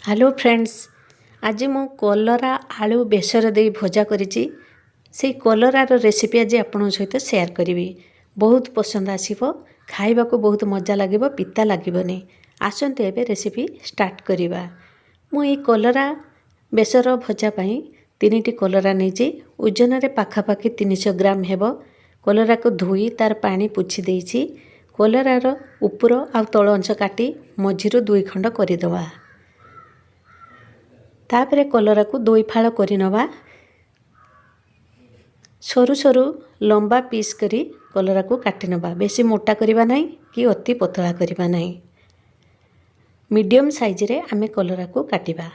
Hello friends, आज मु कलरा आलू बेसर दे भजा करिछि। से कलरार रेसिपी आज आपन सहित शेयर करी। बहुत पसंद आसीबो, खाइबा को बहुत मजा लागिबो, पिता लागिबोनी। आसंते एबे रेसिपी स्टार्ट करिबा। मु ए कलरा बेसर भजा पई 3टी कलरा नेछि। ओजन रे पाखापाखि 300 ग्राम हेबो। कलरा को धोई तार पानी पुछि देछि। कलरार ऊपर आ तळ अंश काटी मझिरो 2 खंड करि दवा। तापरे कलरा को 2 फाळ करि नवा। सरू सरू लंबा पीस करी कलरा को काटि नवा। बेसी मोटा करिबा नाही कि अति पतला करिबा नाही। मीडियम साइज रे आमे कलरा को काटिबा।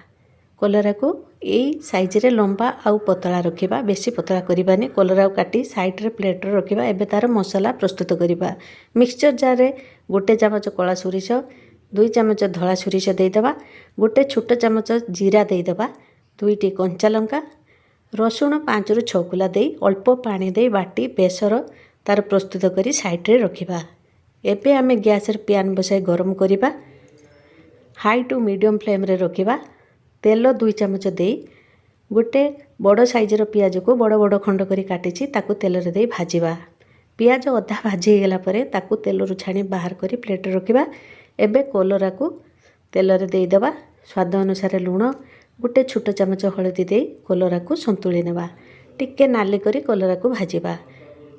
कलरा को एई साइज रे लंबा आउ पतला रखिबा, बेसी पतला करिबानी। कलरा को काटी साइड रे प्लेट रे रखिबा। एबे तार मसाला प्रस्तुत करिबा। मिक्सचर जार रे 1 चमच कला सोरिष, 2 चमच धला सोरिष दे दबा, 1 छोट चमच जीरा दे दबा, 2टी कंचा लंका, रसुण 5 रु 6 कुला दे अल्प पानी दे बाटी बेसर तार प्रस्तुत करी साइड रे रखिबा। एबे आमे गैस रे पैन बसाई गरम करिबा। हाई टू मीडियम फ्लेम रे रखिबा। तेल 2 चमच दे 1 बड़ साइज रो पियाज को बड़ बड़ खंड करी काटिछि, ताकू तेल रे दे भाजिबा। पियाज अधा भाजी गेला परे ताकू तेल रु छाणी बाहर करी प्लेट रे रखिबा। एबे कलरा को तेल रे दे दबा। स्वाद अनुसार लूण, 1 छोट चमच हळदी दे कलरा को संतुली नेबा। टिके नाली करी कलरा को भाजिबा।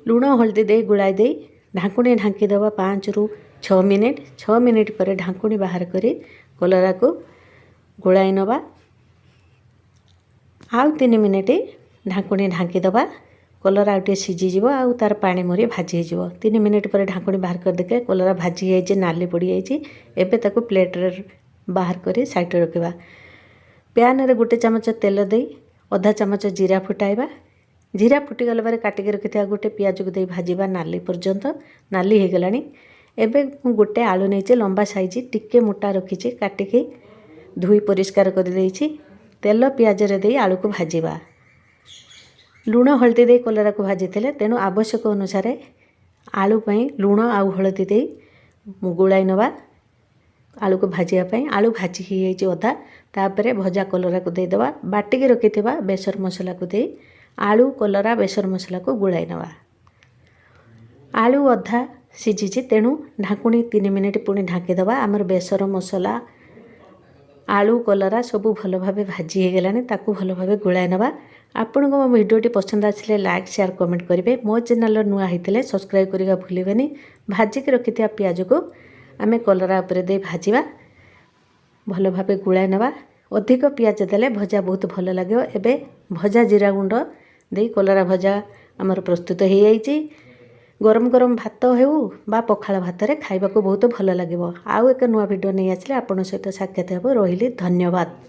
लूण हळदी दे गुळाई दे ढाकुणी ढांकी दबा 5 रु 6 मिनिट। 6 मिनिट पर ढाकुणी बाहर करी कलरा को गुळाई नबा। आउ 3 मिनिट ढाकुणी ढांकी दबा। कलरा आउटे सिझी जीवो आउ तार पानी मरी भाजी जीवो। 3 मिनिट पर ढाकुणी बाहर कर देखे कलरा भाजी जाइए, नाली पड़ी जाइए। एबे ताकू प्लेट रे बाहर करी साइड रे रखिबा। पैन रे 1 चमच तेल दे आधा चमच जीरा फुटाइबा। जीरा फुटी गला पर काटिके रखिथिया 1 पियाज को दे भाजिबा नाली पर्यंत। नाली हे गलानी। एबे 1 आलू नेचे लंबा साइज टिके मोटा रखिछि, काटिके धुई परिष्कार कर देछि। तेल पियाज रे दे आलू को भाजिबा। लूण हळदी दे कलरा को भाजी थिले, तेणु आवश्यक अनुसार आलू पई लूण आउ हळदी दे गुळाई नवा। आलू को भाजिया पई आलू भाजी ही जाइए अधा। तापरे भजा कलरा को दे दवा। बाटी के रखिथिबा बेसर मसला को दे आलू कलरा बेसर मसला को गुळाई नवा। आलू अधा सिझिछि, तेणु ढाकुणी 3 मिनिट पुणी ढाकी दवा। आमर बेसर मसला आलू कलरा सब भल भाबे भाजी हे गलानी, ताकू भल भाबे गुळाई नवा। आपन को मो वीडियोटी पसंद आसिले लाइक शेयर कमेंट करिवे। मो चैनल नुआ हितले सब्सक्राइब करिगा भूलिबेनी। भाजी के रखिथिया पियाज को आमे कलरा ऊपर दे भाजिबा। भल भाबे गुळाई नवा। अधिक पियाज देले भजा बहुत भल लागियो। एबे भजा जीरा गुंड दे कलरा भजा आमर प्रस्तुत हे जाइछि। गरम गरम भात हेउ बा पखाळ भात रे खाइबा को बहुत भल लागिबो। आउ एक नुआ वीडियो नै आछले आपन सहित साक्षात हेबो। रहिली, धन्यवाद।